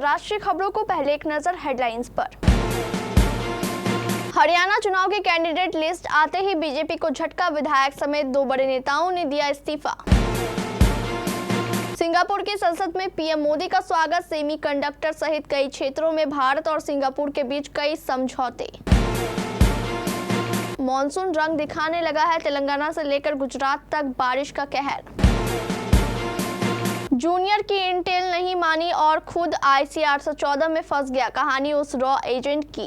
अंतर्राष्ट्रीय खबरों को पहले एक नजर हेडलाइंस पर। हरियाणा चुनाव की कैंडिडेट लिस्ट आते ही बीजेपी को झटका, विधायक समेत 2 बड़े नेताओं ने दिया इस्तीफा। सिंगापुर की संसद में पीएम मोदी का स्वागत, सेमीकंडक्टर सहित कई क्षेत्रों में भारत और सिंगापुर के बीच कई समझौते। मॉनसून रंग दिखाने लगा है, तेलंगाना से लेकर गुजरात तक बारिश का कहर। जूनियर की इंटेल नहीं मानी और खुद IC 814 में फंस गया, कहानी उस रॉ एजेंट की।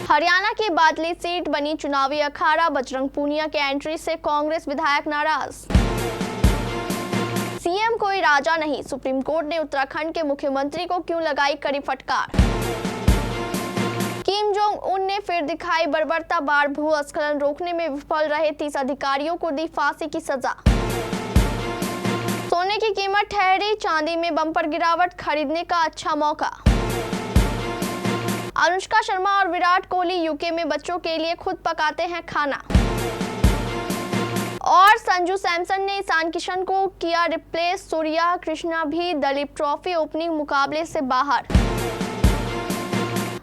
हरियाणा की बादली सीट बनी चुनावी अखाड़ा, बजरंग पूनिया के एंट्री से कांग्रेस विधायक नाराज। सीएम कोई राजा नहीं, सुप्रीम कोर्ट ने उत्तराखंड के मुख्यमंत्री को क्यों लगाई कड़ी फटकार। किम जोंग उन ने फिर दिखाई बर्बरता, बाढ़ भूस्खलन रोकने में विफल रहे 30 अधिकारियों को दी फांसी की सजा। सोने की कीमत ठहरी, चांदी में बम्पर गिरावट, खरीदने का अच्छा मौका। अनुष्का शर्मा और विराट कोहली यूके में बच्चों के लिए खुद पकाते हैं खाना। और संजू सैमसन ने ईशान किशन को किया रिप्लेस, सूर्या कृष्णा भी दलीप ट्रॉफी ओपनिंग मुकाबले से बाहर।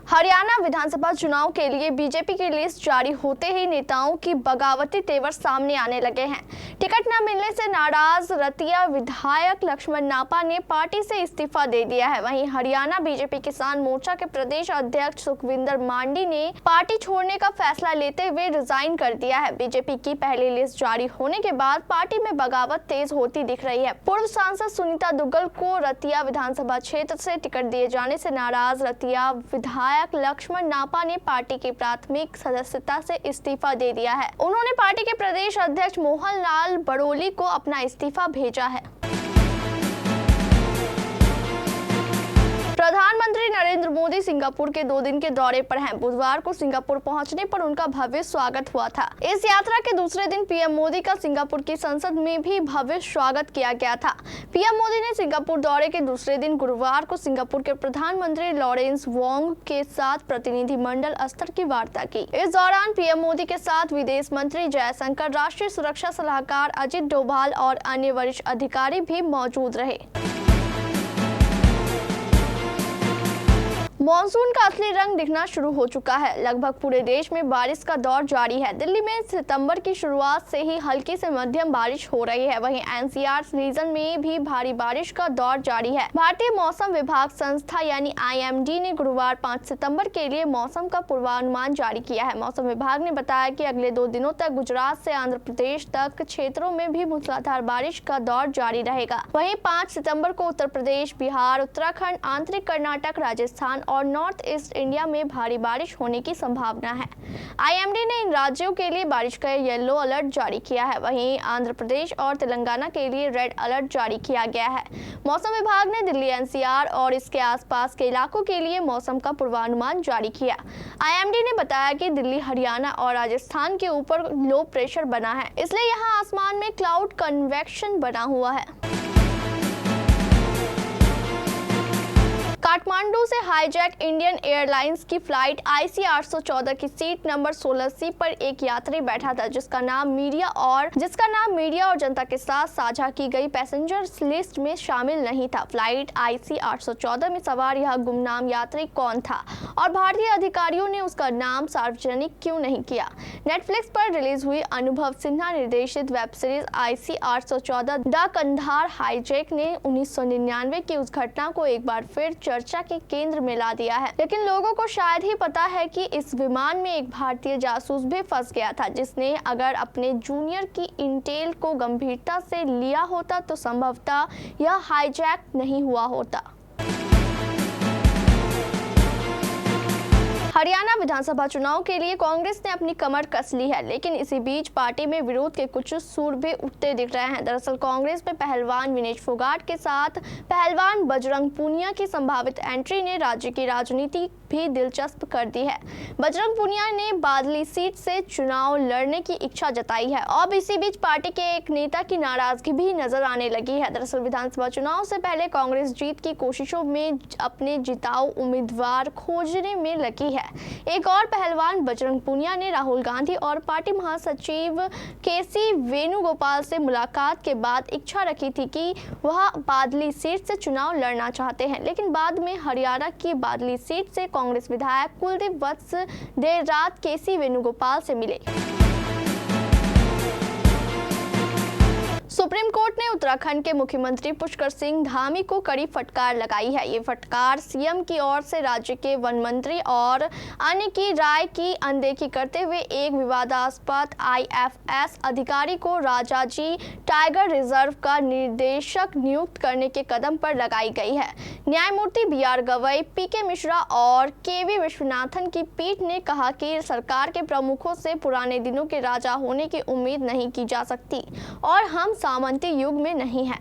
हरियाणा विधानसभा चुनाव के लिए बीजेपी की लिस्ट जारी होते ही नेताओं की बगावती तेवर सामने आने लगे हैं। टिकट न मिलने से नाराज रतिया विधायक लक्ष्मण नापा ने पार्टी से इस्तीफा दे दिया है। वहीं हरियाणा बीजेपी किसान मोर्चा के प्रदेश अध्यक्ष सुखविंदर मांडी ने पार्टी छोड़ने का फैसला लेते हुए रिजाइन कर दिया है। बीजेपी की पहली लिस्ट जारी होने के बाद पार्टी में बगावत तेज होती दिख रही है। पूर्व सांसद सुनीता दुग्गल को रतिया विधानसभा क्षेत्र से टिकट दिए जाने से नाराज रतिया विधायक लक्ष्मण नापा ने पार्टी की प्राथमिक सदस्यता से इस्तीफा दे दिया है। उन्होंने पार्टी के प्रदेश अध्यक्ष मोहन लाल बड़ोली को अपना इस्तीफा भेजा है। प्रधानमंत्री नरेंद्र मोदी सिंगापुर के 2 दिन के दौरे पर हैं। बुधवार को सिंगापुर पहुंचने पर उनका भव्य स्वागत हुआ था। इस यात्रा के दूसरे दिन पीएम मोदी का सिंगापुर की संसद में भी भव्य स्वागत किया गया था। पीएम मोदी ने सिंगापुर दौरे के दूसरे दिन गुरुवार को सिंगापुर के प्रधानमंत्री लॉरेंस वोंग के साथ प्रतिनिधिमंडल स्तर की वार्ता की। इस दौरान पीएम मोदी के साथ विदेश मंत्री जयशंकर, राष्ट्रीय सुरक्षा सलाहकार अजित डोभाल और अन्य वरिष्ठ अधिकारी भी मौजूद रहे। मॉनसून का असली रंग दिखना शुरू हो चुका है। लगभग पूरे देश में बारिश का दौर जारी है। दिल्ली में सितंबर की शुरुआत से ही हल्की से मध्यम बारिश हो रही है। वहीं NCR रीजन में भी भारी बारिश का दौर जारी है। भारतीय मौसम विभाग संस्था यानी IMD ने गुरुवार 5 सितंबर के लिए मौसम का पूर्वानुमान जारी किया है। मौसम विभाग ने बताया कि अगले 2 दिनों तक गुजरात से आंध्र प्रदेश तक क्षेत्रों में भी मूसलाधार बारिश का दौर जारी रहेगा। वहीं 5 सितंबर को उत्तर प्रदेश, बिहार, उत्तराखंड, आंतरिक कर्नाटक, राजस्थान और नॉर्थ ईस्ट इंडिया में भारी बारिश होने की संभावना है। IMD ने इन राज्यों के लिए बारिश का येलो अलर्ट जारी किया है। वहीं आंध्र प्रदेश और तेलंगाना के लिए रेड अलर्ट जारी किया गया है। मौसम विभाग ने दिल्ली, NCR और इसके आसपास के इलाकों के लिए मौसम का पूर्वानुमान जारी किया। IMD ने बताया कि दिल्ली, हरियाणा और राजस्थान के ऊपर लो प्रेशर बना है, इसलिए यहाँ आसमान में क्लाउड कन्वेक्शन बना हुआ है। काठमांडू से हाईजैक इंडियन एयरलाइंस की फ्लाइट IC 814 की सीट नंबर 16C पर एक यात्री बैठा था, जिसका नाम मीडिया और जनता के साथ साझा की गई पैसेंजर्स लिस्ट में शामिल नहीं था। फ्लाइट IC 814 में सवार यह गुमनाम यात्री कौन था और भारतीय अधिकारियों ने उसका नाम सार्वजनिक क्यों नहीं किया। नेटफ्लिक्स पर रिलीज हुई अनुभव सिन्हा निर्देशित web series IC 814 the Kandahar hijack ने 1999 की उस घटना को एक बार फिर चर्चा के केंद्र में ला दिया है। लेकिन लोगों को शायद ही पता है कि इस विमान में एक भारतीय जासूस भी फंस गया था, जिसने अगर अपने जूनियर की इंटेल को गंभीरता से लिया होता तो संभवतः यह हाईजैक नहीं हुआ होता। हरियाणा विधानसभा चुनाव के लिए कांग्रेस ने अपनी कमर कस ली है, लेकिन इसी बीच पार्टी में विरोध के कुछ सुर भी उठते दिख रहे हैं। दरअसल कांग्रेस में पहलवान विनेश फोगाट के साथ पहलवान बजरंग पूनिया की संभावित एंट्री ने राज्य की राजनीति भी दिलचस्प कर दी है। बजरंग पूनिया ने बादली सीट से चुनाव लड़ने की इच्छा जताई है। अब इसी बीच पार्टी के एक नेता की नाराजगी भी नजर आने लगी है। दरअसल विधानसभा चुनाव से पहले कांग्रेस जीत की कोशिशों में अपने जिताऊ उम्मीदवार खोजने में लगी है। एक और पहलवान बजरंग पूनिया ने राहुल गांधी और पार्टी महासचिव केसी वेणुगोपाल से मुलाकात के बाद इच्छा रखी थी कि वह बादली सीट से चुनाव लड़ना चाहते हैं, लेकिन बाद में हरियाणा की बादली सीट से कांग्रेस विधायक कुलदीप वत्स देर रात केसी वेणुगोपाल से मिले। सुप्रीम कोर्ट ने उत्तराखंड के मुख्यमंत्री पुष्कर सिंह धामी को कड़ी फटकार लगाई है। ये फटकार सीएम की ओर से राज्य के वन मंत्री और अन्य की राय की अनदेखी करते हुए एक विवादास्पद आईएफएस अधिकारी को राजाजी टाइगर रिजर्व का निर्देशक नियुक्त करने के कदम पर लगाई गई है। न्यायमूर्ति बीआर गवई, पीके मिश्रा और केवी विश्वनाथन की पीठ ने कहा कि सरकार के प्रमुखों से पुराने दिनों के राजा होने की उम्मीद नहीं की जा सकती और हम सामंती युग में नहीं है।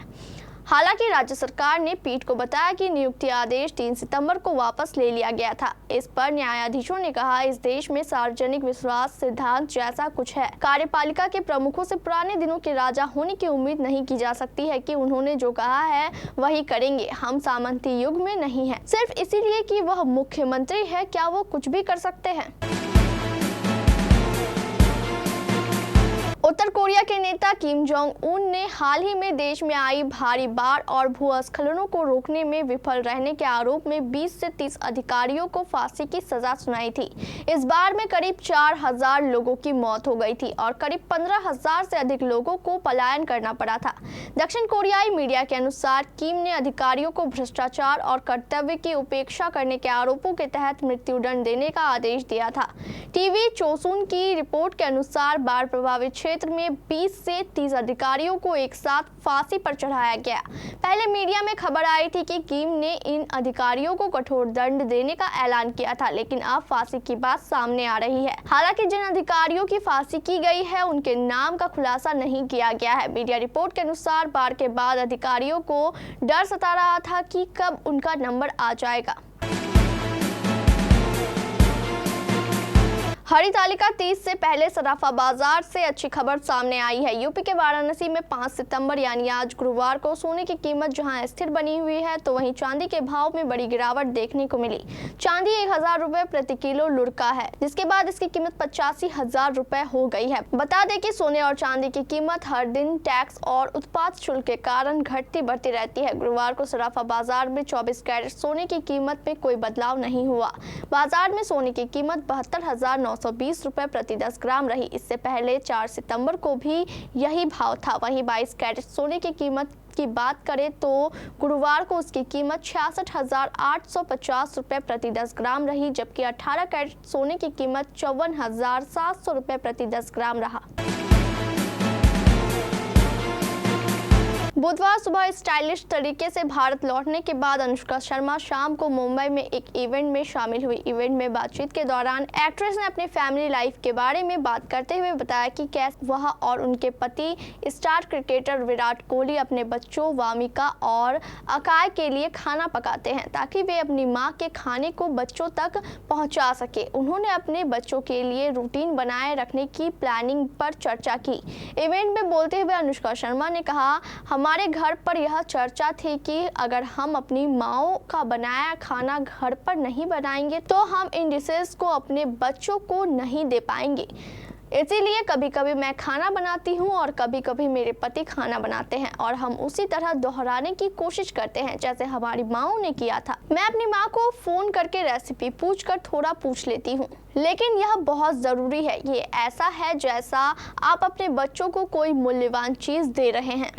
हालांकि राज्य सरकार ने पीठ को बताया कि नियुक्ति आदेश 3 सितंबर को वापस ले लिया गया था। इस पर न्यायाधीशों ने कहा, इस देश में सार्वजनिक विश्वास सिद्धांत जैसा कुछ है। कार्यपालिका के प्रमुखों से पुराने दिनों के राजा होने की उम्मीद नहीं की जा सकती है कि उन्होंने जो कहा है वही करेंगे। हम सामंती युग में नहीं है। सिर्फ इसीलिए कि वह मुख्यमंत्री है, क्या वो कुछ भी कर सकते हैं? उत्तर कोरिया के नेता किम जोंग उन ने हाल ही में देश में आई भारी बाढ़ और भूस्खलनों को रोकने में विफल रहने के आरोप में 20 से 30 अधिकारियों को फांसी की सजा सुनाई थी। इस बाढ़ में करीब 4000 लोगों की मौत हो गई थी और करीब 15,000 से अधिक लोगों को पलायन करना पड़ा था। दक्षिण कोरियाई मीडिया के अनुसार किम ने अधिकारियों को भ्रष्टाचार और कर्तव्य की उपेक्षा करने के आरोपों के तहत मृत्युदंड देने का आदेश दिया था। टीवी चोसुन की रिपोर्ट के अनुसार बाढ़ प्रभावित क्षेत्र में 20 से 30 अधिकारियों को एक साथ फांसी पर चढ़ाया गया। पहले मीडिया में खबर आई थी कि किम ने इन अधिकारियों को कठोर दंड देने का ऐलान किया था, लेकिन अब फांसी की बात सामने आ रही है। हालांकि जिन अधिकारियों की फांसी की गई है उनके नाम का खुलासा नहीं किया गया है। मीडिया रिपोर्ट के अनुसार बाढ़ के बाद अधिकारियों को डर सता रहा था कि कब उनका नंबर आ जाएगा। हरी तालिका तीज से पहले सराफा बाजार से अच्छी खबर सामने आई है। यूपी के वाराणसी में 5 सितंबर यानी आज गुरुवार को सोने की कीमत जहां स्थिर बनी हुई है, तो वहीं चांदी के भाव में बड़ी गिरावट देखने को मिली। चांदी 1000 रुपए प्रति किलो लुढ़का है, जिसके बाद इसकी कीमत 85,000 रुपए हो गई है। बता दें कि सोने और चांदी की कीमत हर दिन टैक्स और उत्पाद शुल्क के कारण घटती बढ़ती रहती है। गुरुवार को सराफा बाजार में 24 कैरेट सोने की कीमत में कोई बदलाव नहीं हुआ। बाजार में सोने की कीमत 72,920 रुपए प्रति 10 ग्राम रही। इससे पहले 4 सितंबर को भी यही भाव था। वहीं 22 कैरेट सोने की कीमत की बात करें तो गुरुवार को उसकी कीमत 66,850 रुपए प्रति 10 ग्राम रही, जबकि 18 कैरेट सोने की कीमत 54,700 रुपए प्रति 10 ग्राम रहा। बुधवार सुबह स्टाइलिश तरीके से भारत लौटने के बाद अनुष्का शर्मा शाम को मुंबई में एक इवेंट में शामिल हुई। इवेंट में बातचीत के दौरान एक्ट्रेस ने अपनी फैमिली लाइफ के बारे में बात करते हुए बताया कि कैसे वह और उनके पति स्टार क्रिकेटर विराट कोहली अपने बच्चों वामिका और अकाय के लिए खाना पकाते हैं ताकि वे अपनी मां के खाने को बच्चों तक पहुंचा सके। उन्होंने अपने बच्चों के लिए रूटीन बनाए रखने की प्लानिंग पर चर्चा की। इवेंट में बोलते हुए अनुष्का शर्मा ने कहा, हमारे घर पर यह चर्चा थी कि अगर हम अपनी माँओं का बनाया खाना घर पर नहीं बनाएंगे तो हम इन डिशेस को अपने बच्चों को नहीं दे पाएंगे। इसीलिए कभी कभी मैं खाना बनाती हूँ और कभी कभी मेरे पति खाना बनाते हैं और हम उसी तरह दोहराने की कोशिश करते हैं जैसे हमारी माँओं ने किया था। मैं अपनी माँ को फोन करके रेसिपी पूछकर थोड़ा पूछ लेती हूँ, लेकिन यह बहुत ज़रूरी है। ये ऐसा है जैसा आप अपने बच्चों को कोई मूल्यवान चीज़ दे रहे हैं।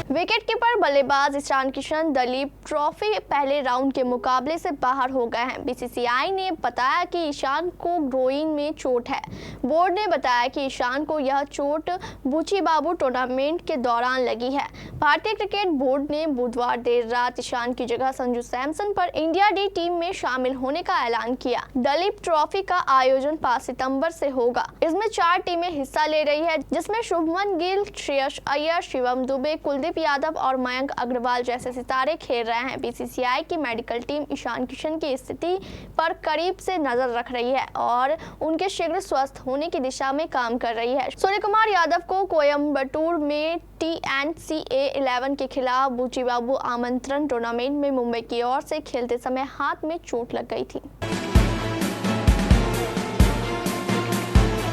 विकेटकीपर बल्लेबाज ईशान किशन दलीप ट्रॉफी पहले राउंड के मुकाबले से बाहर हो गए हैं। बीसीसीआई ने बताया कि ईशान को ग्रोइन में चोट है। बोर्ड ने बताया कि ईशान को यह चोट बुचीबाबू टूर्नामेंट के दौरान लगी है। भारतीय क्रिकेट बोर्ड ने बुधवार देर रात ईशान की जगह संजू सैमसन पर इंडिया डी टीम में शामिल होने का ऐलान किया। दलीप ट्रॉफी का आयोजन 5 सितंबर से होगा। इसमें 4 टीमें हिस्सा ले रही है, जिसमें शुभमन गिल, श्रेयस अय्यर, शिवम दुबे, कुलदीप यादव और मयंक अग्रवाल जैसे सितारे खेल रहे हैं। बीसीसीआई की मेडिकल टीम ईशान किशन की स्थिति पर करीब से नजर रख रही है और उनके शीघ्र स्वस्थ होने की दिशा में काम कर रही है। सूर्य कुमार यादव को कोयम्बटूर में TNCA 11 के खिलाफ बूचीबाबू आमंत्रण टूर्नामेंट में मुंबई की ओर से खेलते समय हाथ में चोट लग गई थी।